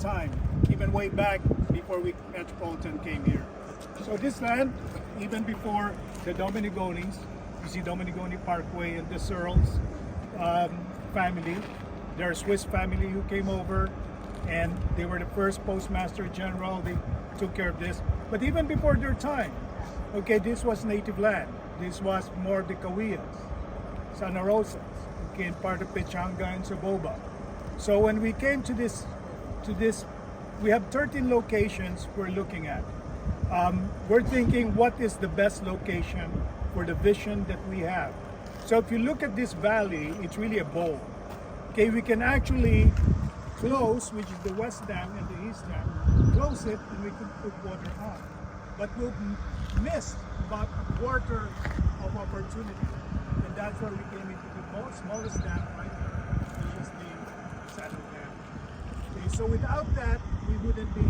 time, even way back before Metropolitan came here. So this land, even before the Dominigonis, you see Dominigoni Parkway and the Searles family, they're a Swiss family who came over, and they were the first Postmaster General. They took care of this. But even before their time, okay, this was native land. This was more the Cahuillas, Santa Rosas, okay, and part of Pechanga and Saboba. So when we came to this, we have 13 locations we're looking at. We're thinking, what is the best location for the vision that we have? So if you look at this valley, it's really a bowl. Okay, we can actually close, which is the west dam and the east dam, close it and we can put water on. But we'll miss about a quarter of opportunity. And that's where we came into the smallest dam right here, which is the Saddle Dam. Okay, so without that, we wouldn't be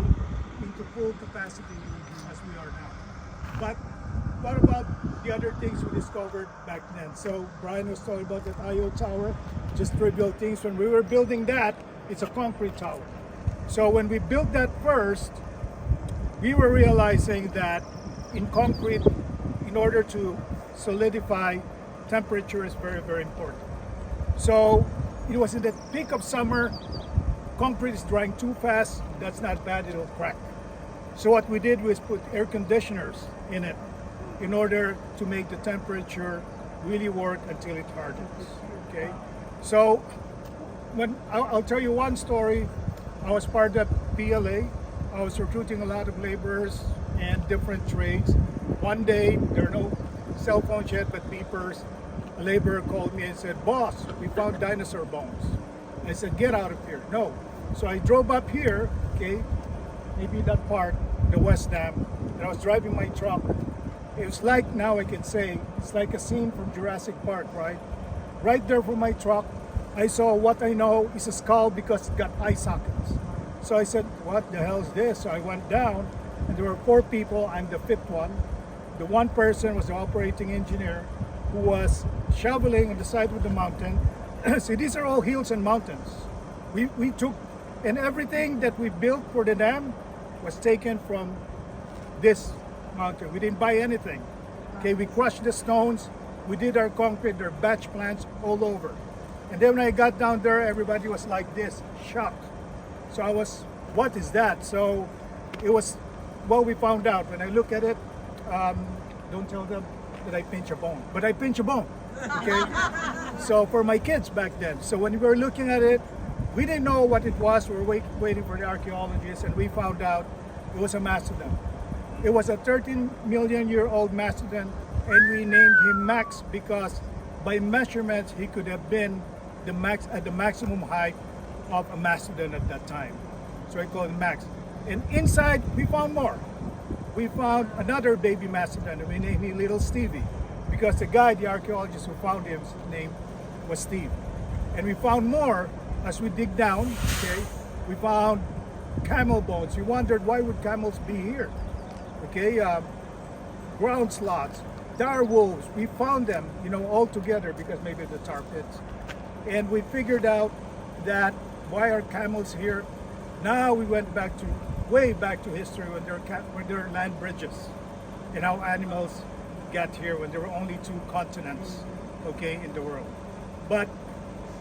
into full capacity as we are now. But what about the other things we discovered back then? So Brian was talking about that IO tower, just trivial things. When we were building that, it's a concrete tower. So when we built that first, we were realizing that in concrete, in order to solidify, temperature is very, very important. So it was in the peak of summer, concrete is drying too fast, that's not bad, it'll crack. So what we did was put air conditioners in it in order to make the temperature really work until it hardens, okay? So when I'll tell you one story. I was part of PLA. I was recruiting a lot of laborers and different trades. One day, there are no cell phones yet, but beepers. A laborer called me and said, "Boss, we found dinosaur bones." I said, "Get out of here." No. So I drove up here, okay, maybe that part, the West Dam, and I was driving my truck. It was like, now I can say, it's like a scene from Jurassic Park, right? Right there from my truck, I saw what I know is a skull because it got eye sockets. So I said, what the hell is this? So I went down, and there were 4 people. I'm the 5th one. The one person was the operating engineer who was shoveling on the side of the mountain. See, these are all hills and mountains. We took, and everything that we built for the dam was taken from this mountain. We didn't buy anything. Okay, we crushed the stones. We did our concrete, there are batch plants all over. And then when I got down there, everybody was like this, shocked. So I was, what is that? So it was what we found out. When I look at it, don't tell them that I pinch a bone, but I pinch a bone, okay? So for my kids back then. So when we were looking at it, we didn't know what it was. We were waiting for the archaeologists, and we found out it was a mastodon. It was a 13-million-year-old mastodon, and we named him Max because by measurements, he could have been at the maximum height of a mastodon at that time. So I call him Max. And inside, we found more. We found another baby mastodon, and we named him Little Stevie because the guy, the archaeologist who found him, his name was Steve. And we found more as we dig down, okay? We found camel bones. We wondered, why would camels be here? Okay, ground sloths, dire wolves, we found them, all together because maybe the tar pits. And we figured out that why are camels here? Now we went way back to history when there were land bridges and how animals got here when there were only 2 continents, okay, in the world. But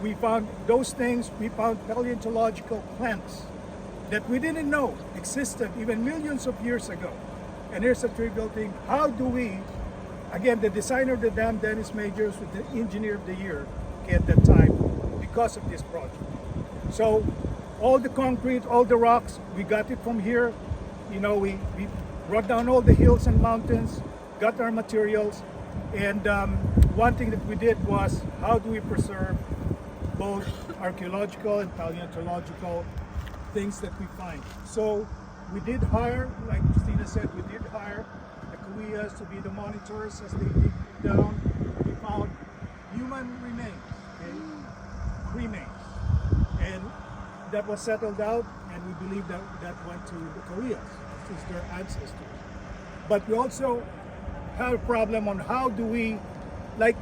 we found those things. We found paleontological plants that we didn't know existed even millions of years ago. And here's a trivial thing. How do we, again, the designer of the dam, Dennis Majors, was the engineer of the year, okay, at that time because of this project. So all the concrete, all the rocks, we got it from here. We brought down all the hills and mountains, got our materials. And one thing that we did was, how do we preserve both archaeological and paleontological things that we find? So we did hire, like Christina said, we did hire the Cahuillas to be the monitors as they dig down. We found human remains, okay? Remains. And that was settled out, and we believe that went to the Cahuillas, since their ancestors. But we also have a problem on how do we, like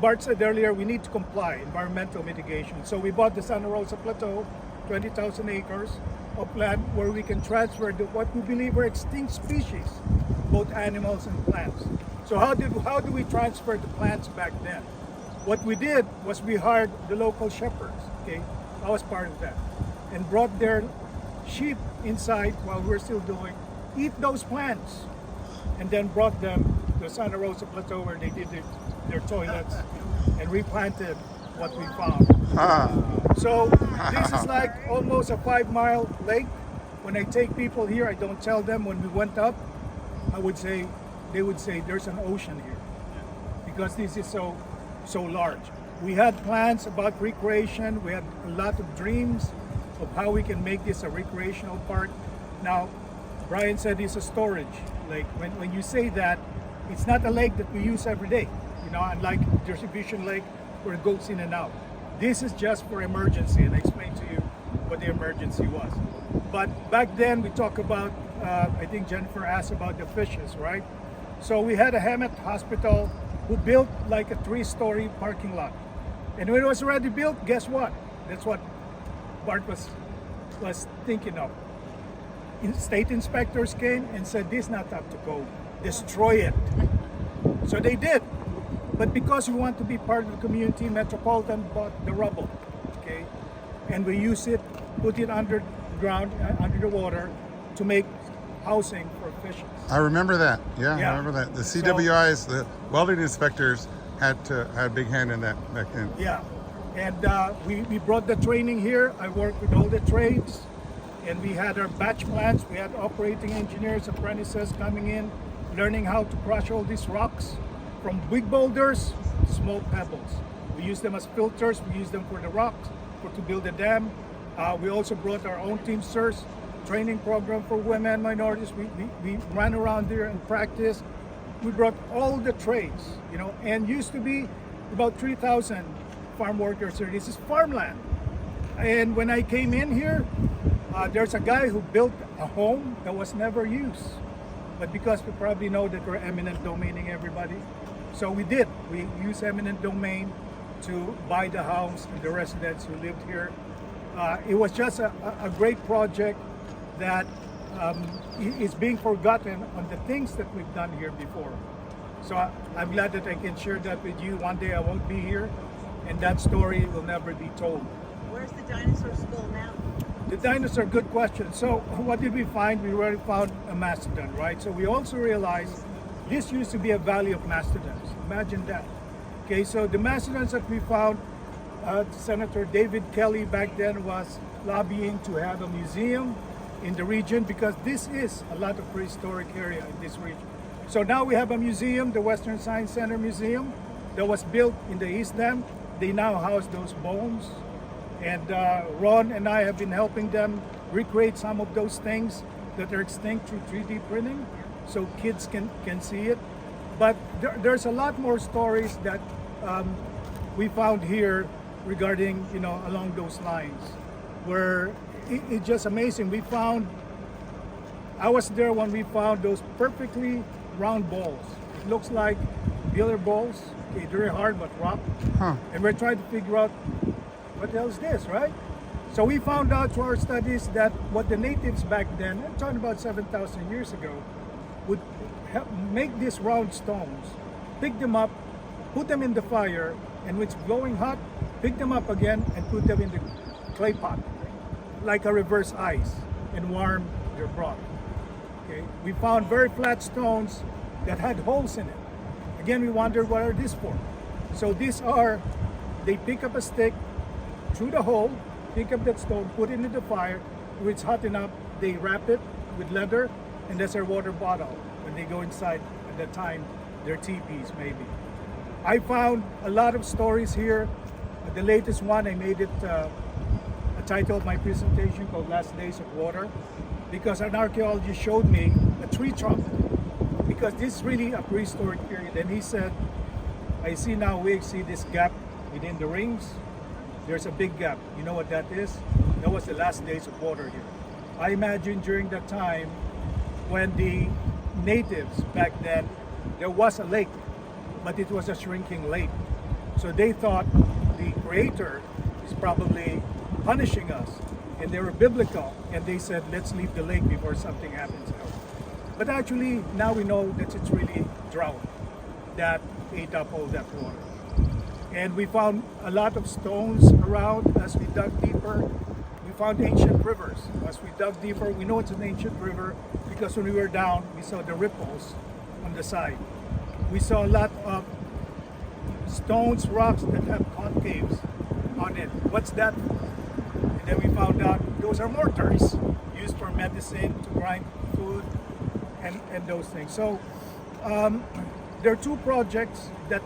Bart said earlier, we need to comply, environmental mitigation. So we bought the Santa Rosa Plateau, 20,000 acres of land where we can transfer what we believe are extinct species, both animals and plants. So how do we transfer the plants back then? What we did was we hired the local shepherds, okay? I was part of that. And brought their sheep inside while we're still doing, eat those plants. And then brought them to the Santa Rosa Plateau where they did their toilets and replanted what we found. So this is like almost a 5-mile lake. When I take people here, I don't tell them when we went up, they would say there's an ocean here because this is so large. We had plans about recreation. We had a lot of dreams of how we can make this a recreational park. Now, Brian said it's a storage lake. When you say that, it's not a lake that we use every day. You know, unlike Distribution Lake where it goes in and out. This is just for emergency, and I explained to you what the emergency was. But back then we talked about, I think Jennifer asked about the fishes, right? So we had a Hemet Hospital who built like a 3-story parking lot. And when it was already built, guess what? That's what Bart was thinking of. State inspectors came and said, this is not up to code. Destroy it. So they did. But because we want to be part of the community, Metropolitan bought the rubble, okay? And we use it, put it underground, under the water, to make housing for fishes. I remember that. Yeah, I remember that. The CWIs, the welding inspectors, had a big hand in that back then. Yeah, and we brought the training here. I worked with all the trades, and we had our batch plants. We had operating engineers, apprentices coming in, learning how to crush all these rocks from big boulders to small pebbles. We use them as filters. We use them for the rocks, to build a dam. We also brought our own Teamsters training program for women, minorities. We ran around there and practiced. We brought all the trades, you know, and used to be about 3,000 farm workers here. This is farmland. And when I came in here, there's a guy who built a home that was never used. But because we probably know that we're eminent domaining everybody, so we did. We used eminent domain to buy the house and the residents who lived here. It was just a great project that is being forgotten on the things that we've done here before. So I'm glad that I can share that with you. One day I won't be here, and that story will never be told. Where's the dinosaur skull now? The dinosaur, good question. So what did we find? We already found a mastodon, right? So we also realized this used to be a valley of mastodons. Imagine that. Okay, so the mastodons that we found, Senator David Kelly back then was lobbying to have a museum in the region because this is a lot of prehistoric area in this region. So now we have a museum, the Western Science Center Museum, that was built in the East Dam. They now house those bones. And Ron and I have been helping them recreate some of those things that are extinct through 3D printing so kids can see it. But there's a lot more stories that we found here regarding, you know, along those lines where it's just amazing. I was there when we found those perfectly round balls. It looks like billiard balls, okay, very hard but rock. And we're trying to figure out what the hell is this, right? So we found out through our studies that what the natives back then, I'm talking about 7,000 years ago, would make these round stones, pick them up, put them in the fire, and when it's blowing hot, pick them up again and put them in the clay pot, like a reverse ice, and warm their broth. Okay, we found very flat stones that had holes in it. Again, we wondered what are these for. So these are, they pick up a stick through the hole, pick up that stone, put it in the fire. When it's hot enough, they wrap it with leather, and that's their water bottle when they go inside at that time, their teepees maybe. I found a lot of stories here. The latest one, I made it a title of my presentation called Last Days of Water, because an archaeologist showed me a tree trunk, because this is really a prehistoric period. And he said, I see now, we see this gap within the rings. There's a big gap. You know what that is? That was the last days of water here. I imagine during that time when the natives back then, there was a lake, but it was a shrinking lake. So they thought the creator is probably punishing us and they were biblical, and they said, let's leave the lake before something happens. But actually, now we know that it's really drought that ate up all that water. And we found a lot of stones around as we dug deeper. We found ancient rivers. As we dug deeper, we know it's an ancient river because when we were down, we saw the ripples on the side. We saw a lot of stones, rocks that have concaves on it. What's that? And then we found out those are mortars used for medicine, to grind food, and those things. So there are two projects that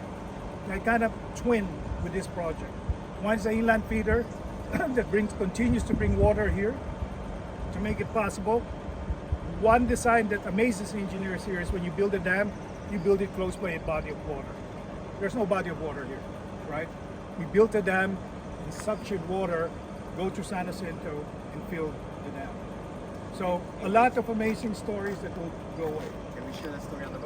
I kind of twin with this project. One is the inland feeder that continues to bring water here to make it possible. One design that amazes engineers here is when you build a dam, you build it close by a body of water. There's no body of water here, right? We built a dam and suctioned water, go to San Jacinto and fill the dam. So a lot of amazing stories that will go away. Can we share that story on the bus?